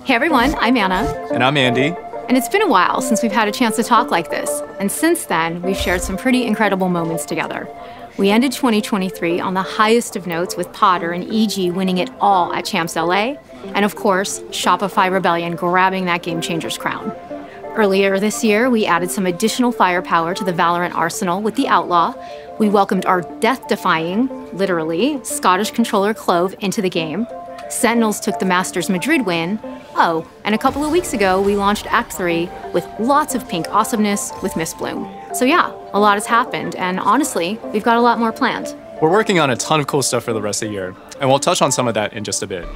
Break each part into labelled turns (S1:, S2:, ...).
S1: Hey everyone, I'm Anna.
S2: And I'm Andy.
S1: And it's been a while since we've had a chance to talk like this. And since then, we've shared some pretty incredible moments together. We ended 2023 on the highest of notes with Potter and EG winning it all at Champs LA. And of course, Shopify Rebellion grabbing that Game Changers crown. Earlier this year, we added some additional firepower to the Valorant arsenal with the Outlaw. We welcomed our death-defying, literally, Scottish controller Clove into the game. Sentinels took the Masters Madrid win. Oh, and a couple of weeks ago, we launched Act 3 with lots of pink awesomeness with Miss Bloom. So yeah, a lot has happened, and honestly, we've got a lot more planned.
S2: We're working on a ton of cool stuff for the rest of the year, and we'll touch on some of that in just a bit.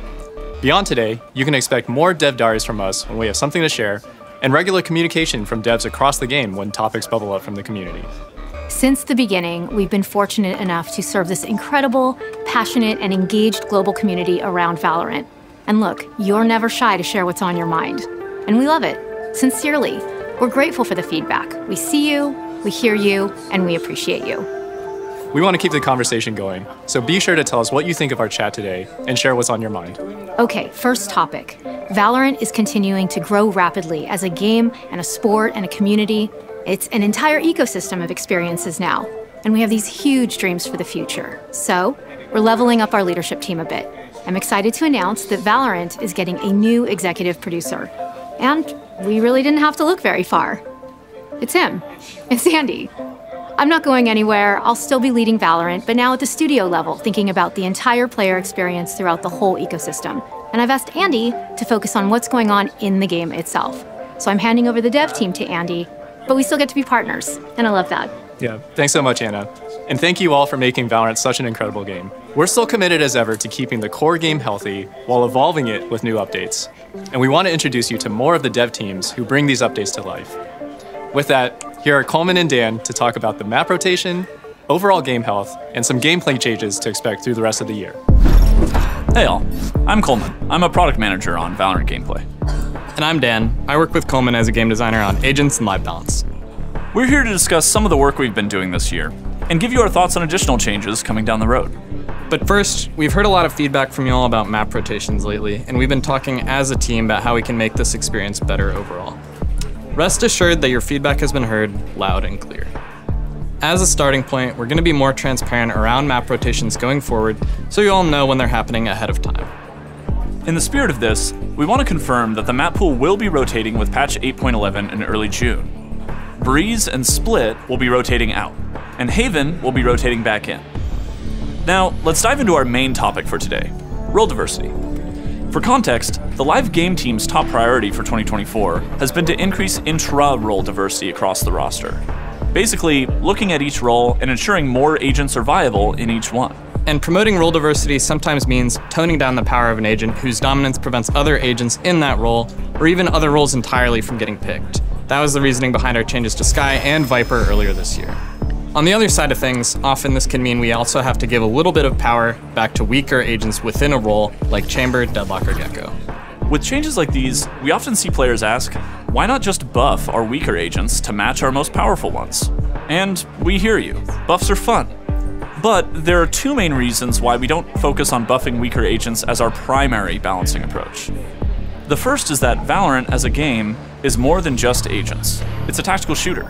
S2: Beyond today, you can expect more dev diaries from us when we have something to share, and regular communication from devs across the game when topics bubble up from the community.
S1: Since the beginning, we've been fortunate enough to serve this incredible, passionate, and engaged global community around Valorant. And look, you're never shy to share what's on your mind. And we love it. Sincerely. We're grateful for the feedback. We see you, we hear you, and we appreciate you.
S2: We want to keep the conversation going, so be sure to tell us what you think of our chat today and share what's on your mind.
S1: Okay, first topic. Valorant is continuing to grow rapidly as a game and a sport and a community. It's an entire ecosystem of experiences now, and we have these huge dreams for the future. So, we're leveling up our leadership team a bit. I'm excited to announce that Valorant is getting a new executive producer. And we really didn't have to look very far. It's him. It's Andy. I'm not going anywhere. I'll still be leading Valorant, but now at the studio level, thinking about the entire player experience throughout the whole ecosystem. And I've asked Andy to focus on what's going on in the game itself. So I'm handing over the dev team to Andy, but we still get to be partners, and I love that.
S2: Yeah, thanks so much, Anna. And thank you all for making Valorant such an incredible game. We're still committed as ever to keeping the core game healthy while evolving it with new updates. And we want to introduce you to more of the dev teams who bring these updates to life. With that, here are Coleman and Dan to talk about the map rotation, overall game health, and some gameplay changes to expect through the rest of the year.
S3: Hey all, I'm Coleman. I'm a product manager on Valorant gameplay.
S4: And I'm Dan. I work with Coleman as a game designer on Agents and Live Balance.
S3: We're here to discuss some of the work we've been doing this year, and give you our thoughts on additional changes coming down the road.
S4: But first, we've heard a lot of feedback from you all about map rotations lately, and we've been talking as a team about how we can make this experience better overall. Rest assured that your feedback has been heard loud and clear. As a starting point, we're going to be more transparent around map rotations going forward, so you all know when they're happening ahead of time.
S3: In the spirit of this, we want to confirm that the map pool will be rotating with patch 8.11 in early June. Breeze and Split will be rotating out, and Haven will be rotating back in. Now, let's dive into our main topic for today, role diversity. For context, the live game team's top priority for 2024 has been to increase intra-role diversity across the roster. Basically, looking at each role and ensuring more agents are viable in each one.
S4: And promoting role diversity sometimes means toning down the power of an agent whose dominance prevents other agents in that role, or even other roles entirely from getting picked. That was the reasoning behind our changes to Skye and Viper earlier this year. On the other side of things, often this can mean we also have to give a little bit of power back to weaker agents within a role, like Chamber, Deadlock, or Gecko.
S3: With changes like these, we often see players ask, why not just buff our weaker agents to match our most powerful ones? And we hear you, buffs are fun. But there are two main reasons why we don't focus on buffing weaker agents as our primary balancing approach. The first is that Valorant as a game is more than just agents. It's a tactical shooter.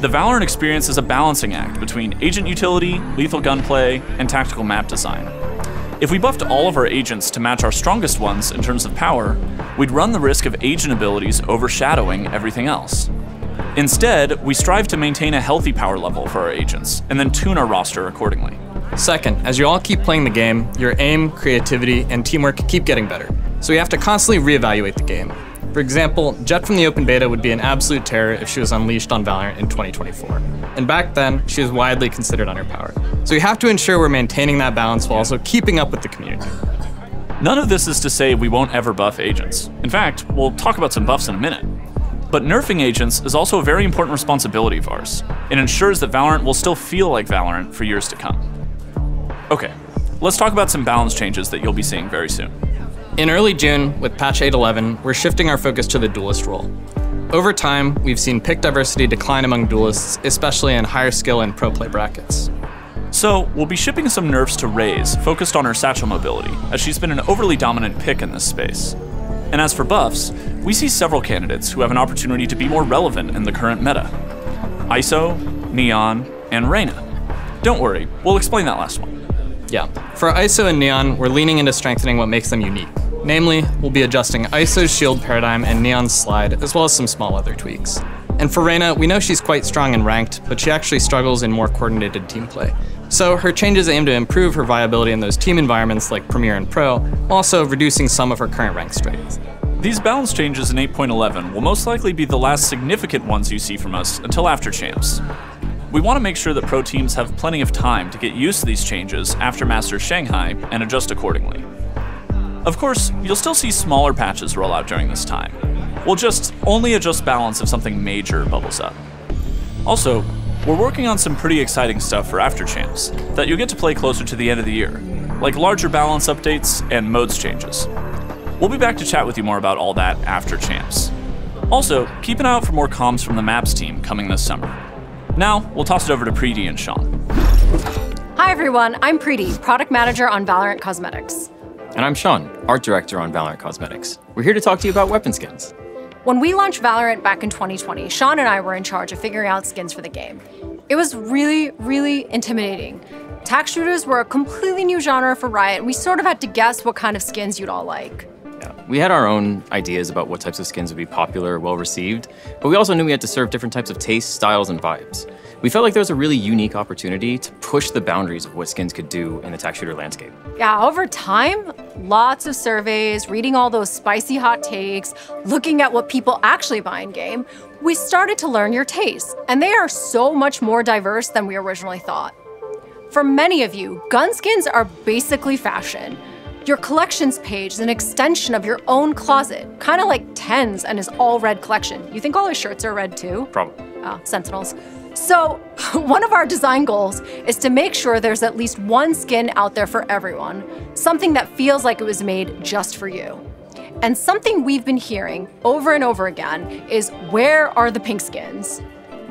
S3: The Valorant experience is a balancing act between agent utility, lethal gunplay, and tactical map design. If we buffed all of our agents to match our strongest ones in terms of power, we'd run the risk of agent abilities overshadowing everything else. Instead, we strive to maintain a healthy power level for our agents, and then tune our roster accordingly.
S4: Second, as you all keep playing the game, your aim, creativity, and teamwork keep getting better. So we have to constantly reevaluate the game. For example, Jett from the open beta would be an absolute terror if she was unleashed on Valorant in 2024. And back then, she was widely considered underpowered. So we have to ensure we're maintaining that balance while also keeping up with the community.
S3: None of this is to say we won't ever buff agents. In fact, we'll talk about some buffs in a minute. But nerfing agents is also a very important responsibility of ours. It ensures that Valorant will still feel like Valorant for years to come. Okay, let's talk about some balance changes that you'll be seeing very soon.
S4: In early June, with patch 8.11, we're shifting our focus to the duelist role. Over time, we've seen pick diversity decline among duelists, especially in higher skill and pro play brackets.
S3: So, we'll be shipping some nerfs to Raze, focused on her satchel mobility, as she's been an overly dominant pick in this space. And as for buffs, we see several candidates who have an opportunity to be more relevant in the current meta. ISO, Neon, and Reyna. Don't worry, we'll explain that last one.
S4: Yeah, for ISO and Neon, we're leaning into strengthening what makes them unique. Namely, we'll be adjusting ISO's shield paradigm and Neon's slide, as well as some small other tweaks. And for Reyna, we know she's quite strong in ranked, but she actually struggles in more coordinated team play. So her changes aim to improve her viability in those team environments like Premier and Pro, while also reducing some of her current rank strengths.
S3: These balance changes in 8.11 will most likely be the last significant ones you see from us until after Champs. We want to make sure that pro teams have plenty of time to get used to these changes after Masters Shanghai and adjust accordingly. Of course, you'll still see smaller patches roll out during this time. We'll just only adjust balance if something major bubbles up. Also, we're working on some pretty exciting stuff for after Champs that you'll get to play closer to the end of the year, like larger balance updates and modes changes. We'll be back to chat with you more about all that after Champs. Also, keep an eye out for more comms from the Maps team coming this summer. Now, we'll toss it over to Preeti and Sean.
S5: Hi everyone, I'm Preeti, Product Manager on Valorant Cosmetics.
S6: And I'm Sean, Art Director on Valorant Cosmetics. We're here to talk to you about weapon skins.
S5: When we launched Valorant back in 2020, Sean and I were in charge of figuring out skins for the game. It was really intimidating. Tac shooters were a completely new genre for Riot, and we sort of had to guess what kind of skins you'd all like.
S6: Yeah, we had our own ideas about what types of skins would be popular or well-received, but we also knew we had to serve different types of tastes, styles, and vibes. We felt like there was a really unique opportunity to push the boundaries of what skins could do in the tac shooter landscape.
S5: Yeah, over time, lots of surveys, reading all those spicy hot takes, looking at what people actually buy in game, we started to learn your tastes, and they are so much more diverse than we originally thought. For many of you, gun skins are basically fashion. Your collections page is an extension of your own closet, kind of like Ten's and his all red collection. You think all his shirts are red too?
S6: Probably.
S5: Sentinels. So, one of our design goals is to make sure there's at least one skin out there for everyone, something that feels like it was made just for you. And something we've been hearing over and over again is, where are the pink skins?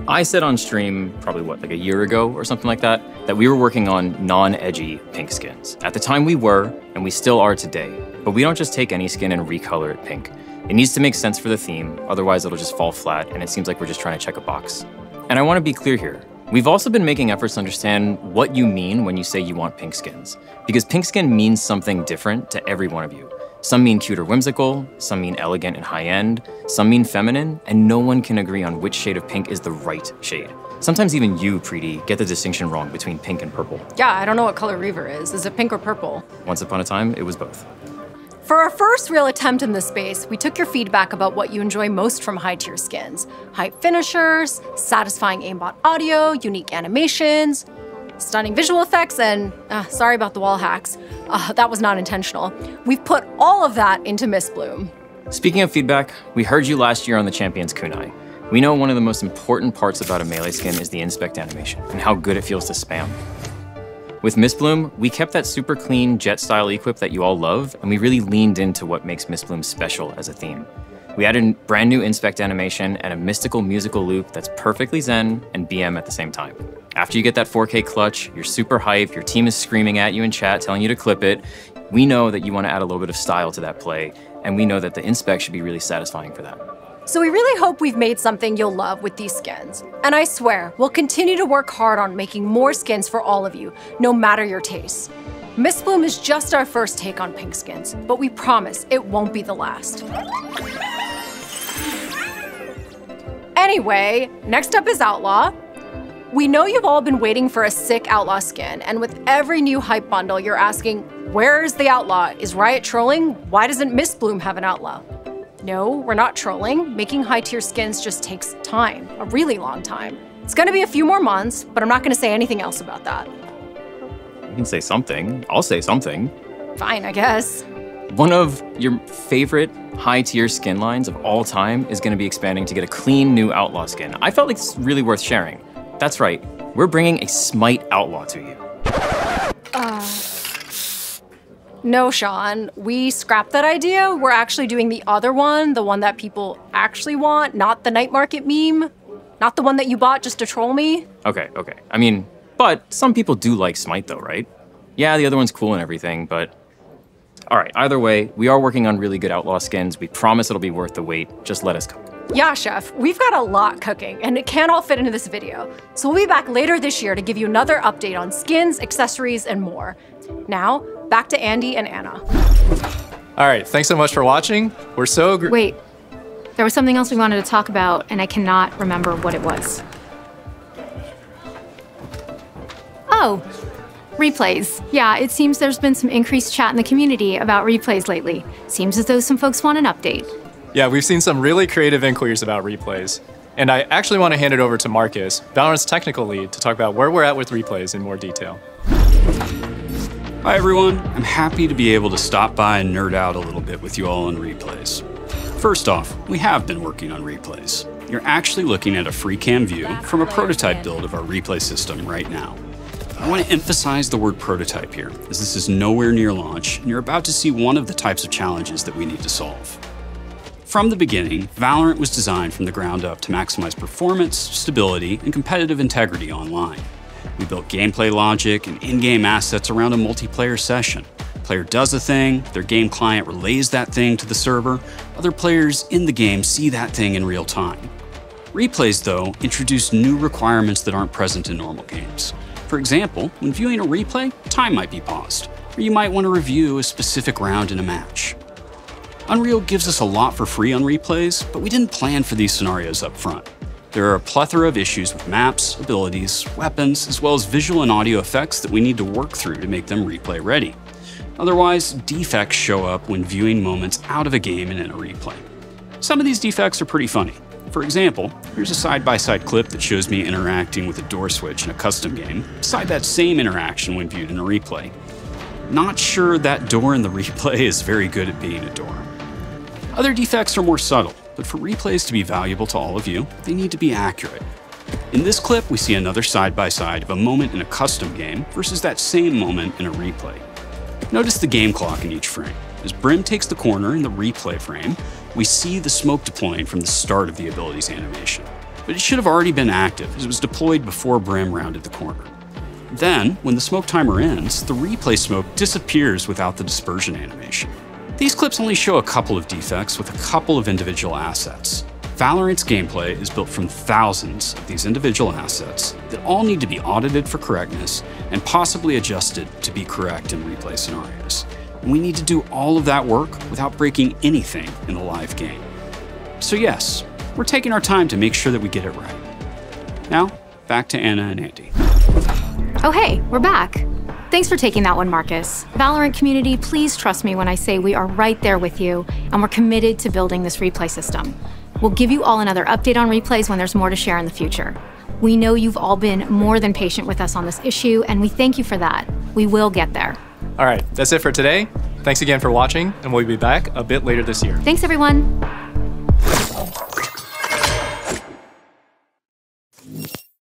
S6: I said on stream, probably like a year ago or something like that we were working on non-edgy pink skins. At the time we were, and we still are today, but we don't just take any skin and recolor it pink. It needs to make sense for the theme, otherwise it'll just fall flat and it seems like we're just trying to check a box. And I want to be clear here. We've also been making efforts to understand what you mean when you say you want pink skins, because pink skin means something different to every one of you. Some mean cute or whimsical, some mean elegant and high-end, some mean feminine, and no one can agree on which shade of pink is the right shade. Sometimes even you, Preeti, get the distinction wrong between pink and purple.
S5: Yeah, I don't know what color Reaver is. Is it pink or purple?
S6: Once upon a time, it was both.
S5: For our first real attempt in this space, we took your feedback about what you enjoy most from high-tier skins. Hype finishers, satisfying aimbot audio, unique animations, stunning visual effects, and sorry about the wall hacks. That was not intentional. We've put all of that into Mistbloom.
S6: Speaking of feedback, we heard you last year on the Champions Kunai. We know one of the most important parts about a melee skin is the inspect animation and how good it feels to spam. With Mistbloom, we kept that super clean jet-style equip that you all love, and we really leaned into what makes Mistbloom special as a theme. We added a brand new inspect animation and a mystical musical loop that's perfectly zen and BM at the same time. After you get that 4K clutch, you're super hype, your team is screaming at you in chat, telling you to clip it. We know that you want to add a little bit of style to that play, and we know that the inspect should be really satisfying for that.
S5: So we really hope we've made something you'll love with these skins. And I swear, we'll continue to work hard on making more skins for all of you, no matter your tastes. Mistbloom is just our first take on pink skins, but we promise it won't be the last. Anyway, next up is Outlaw. We know you've all been waiting for a sick Outlaw skin, and with every new hype bundle, you're asking, where is the Outlaw? Is Riot trolling? Why doesn't Mistbloom have an Outlaw? No, we're not trolling. Making high-tier skins just takes time, a really long time. It's gonna be a few more months, but I'm not gonna say anything else about that.
S6: You can say something. I'll say something.
S5: Fine, I guess.
S6: One of your favorite high-tier skin lines of all time is gonna be expanding to get a clean new Outlaw skin. I felt like it's really worth sharing. That's right, we're bringing a Smite Outlaw to you.
S5: No, Sean, we scrapped that idea. We're actually doing the other one, the one that people actually want, not the night market meme, not the one that you bought just to troll me.
S6: Okay. I mean, but some people do like Smite though, right? Yeah, the other one's cool and everything, but All right, either way, we are working on really good Outlaw skins. We promise it'll be worth the wait. Just let us go.
S5: Yeah, Chef, we've got a lot cooking, and it can't all fit into this video. So we'll be back later this year to give you another update on skins, accessories, and more. Now, back to Andy and Anna.
S2: All right, thanks so much for watching. We're so
S1: Wait, there was something else we wanted to talk about, and I cannot remember what it was. Oh, replays. Yeah, it seems there's been some increased chat in the community about replays lately. Seems as though some folks want an update.
S2: Yeah, we've seen some really creative inquiries about replays. And I actually want to hand it over to Marcus, Valorant's technical lead, to talk about where we're at with replays in more detail.
S7: Hi everyone, I'm happy to be able to stop by and nerd out a little bit with you all on replays. First off, we have been working on replays. You're actually looking at a free cam view from a prototype build of our replay system right now. I want to emphasize the word prototype here, as this is nowhere near launch, and you're about to see one of the types of challenges that we need to solve. From the beginning, Valorant was designed from the ground up to maximize performance, stability, and competitive integrity online. We built gameplay logic and in-game assets around a multiplayer session. Player does a thing, their game client relays that thing to the server, other players in the game see that thing in real time. Replays, though, introduce new requirements that aren't present in normal games. For example, when viewing a replay, time might be paused, or you might want to review a specific round in a match. Unreal gives us a lot for free on replays, but we didn't plan for these scenarios up front. There are a plethora of issues with maps, abilities, weapons, as well as visual and audio effects that we need to work through to make them replay ready. Otherwise, defects show up when viewing moments out of a game and in a replay. Some of these defects are pretty funny. For example, here's a side-by-side clip that shows me interacting with a door switch in a custom game, beside that same interaction when viewed in a replay. Not sure that door in the replay is very good at being a door. Other defects are more subtle, but for replays to be valuable to all of you, they need to be accurate. In this clip, we see another side-by-side of a moment in a custom game versus that same moment in a replay. Notice the game clock in each frame. As Brim takes the corner in the replay frame, we see the smoke deploying from the start of the ability's animation. But it should have already been active, as it was deployed before Brim rounded the corner. Then, when the smoke timer ends, the replay smoke disappears without the dispersion animation. These clips only show a couple of defects with a couple of individual assets. Valorant's gameplay is built from thousands of these individual assets that all need to be audited for correctness and possibly adjusted to be correct in replay scenarios. And we need to do all of that work without breaking anything in the live game. So yes, we're taking our time to make sure that we get it right. Now, back to Anna and Andy.
S1: Oh hey, we're back. Thanks for taking that one, Marcus. Valorant community, please trust me when I say we are right there with you, and we're committed to building this replay system. We'll give you all another update on replays when there's more to share in the future. We know you've all been more than patient with us on this issue, and we thank you for that. We will get there.
S2: All right, that's it for today. Thanks again for watching, and we'll be back a bit later this year.
S1: Thanks, everyone.